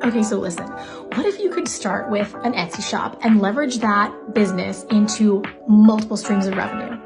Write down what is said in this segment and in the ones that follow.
Okay, so listen, what if you could start with an Etsy shop and leverage that business into multiple streams of revenue?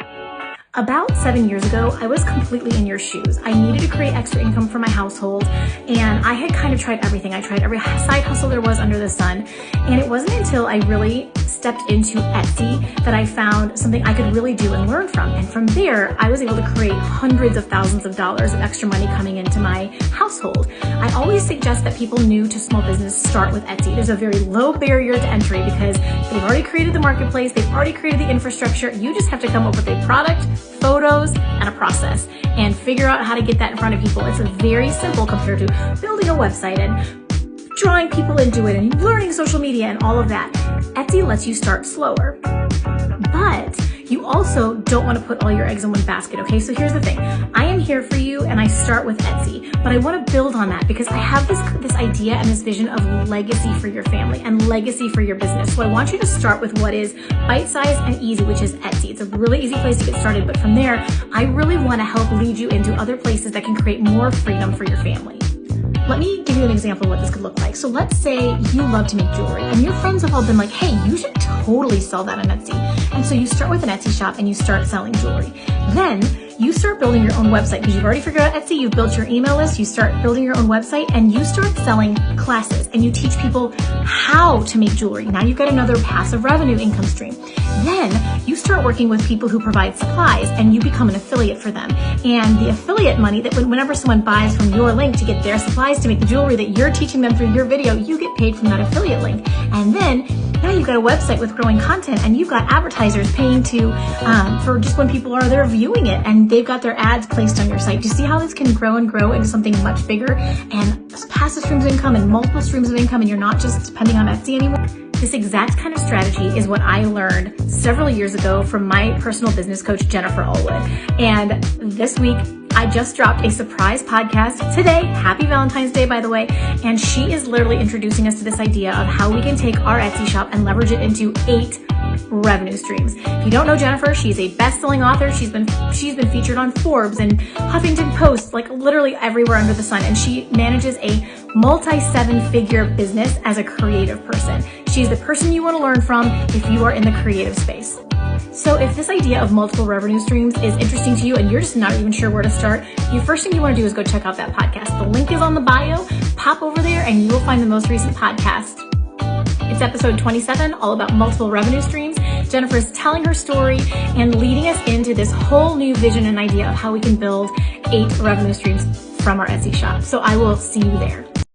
About 7 years ago, I was completely in your shoes. I needed to create extra income for my household, and I had kind of tried everything. I tried every side hustle there was under the sun, and it wasn't until I really stepped into Etsy that I found something I could really do and learn from. And from there, I was able to create hundreds of thousands of dollars of extra money coming into my household. I always suggest that people new to small business start with Etsy. There's a very low barrier to entry because they've already created the marketplace, they've already created the infrastructure. You just have to come up with a product, photos, and a process and figure out how to get that in front of people. It's very simple compared to building a website and drawing people into it and learning social media and all of that. Etsy lets you start slower, but you also don't want to put all your eggs in one basket, okay? So here's the thing. I am here for you and I start with Etsy, but I want to build on that because I have this idea and this vision of legacy for your family and legacy for your business. So I want you to start with what is bite-sized and easy, which is Etsy. It's a really easy place to get started, but from there, I really want to help lead you into other places that can create more freedom for your family. Let me give you an example of what this could look like. So let's say you love to make jewelry and your friends have all been like, hey, you should totally sell that on Etsy. And so you start with an Etsy shop and you start selling jewelry. Then you start building your own website because you've already figured out Etsy, you've built your email list, you start building your own website and you start selling classes and you teach people how to make jewelry. Now you've got another passive revenue income stream. Then you start working with people who provide supplies and you become an affiliate for them. And the affiliate money that whenever someone buys from your link to get their supplies to make the jewelry that you're teaching them through your video, you get paid from that affiliate link. And then now you've got a website with growing content and you've got advertisers paying for just when people are there viewing it and they've got their ads placed on your site. Do you see how this can grow and grow into something much bigger and passive streams of income and multiple streams of income and you're not just depending on Etsy anymore? This exact kind of strategy is what I learned several years ago from my personal business coach, Jennifer Allwood. And this week, I just dropped a surprise podcast today. Happy Valentine's Day, by the way. And she is literally introducing us to this idea of how we can take our Etsy shop and leverage it into 8 revenue streams. If you don't know Jennifer, she's a best-selling author. She's been featured on Forbes and Huffington Post, like literally everywhere under the sun. And she manages a multi-7-figure business as a creative person. She's the person you want to learn from if you are in the creative space. So if this idea of multiple revenue streams is interesting to you and you're just not even sure where to start, the first thing you want to do is go check out that podcast. The link is on the bio. Pop over there and you will find the most recent podcast. It's episode 27, all about multiple revenue streams. Jennifer is telling her story and leading us into this whole new vision and idea of how we can build 8 revenue streams from our Etsy shop. So I will see you there.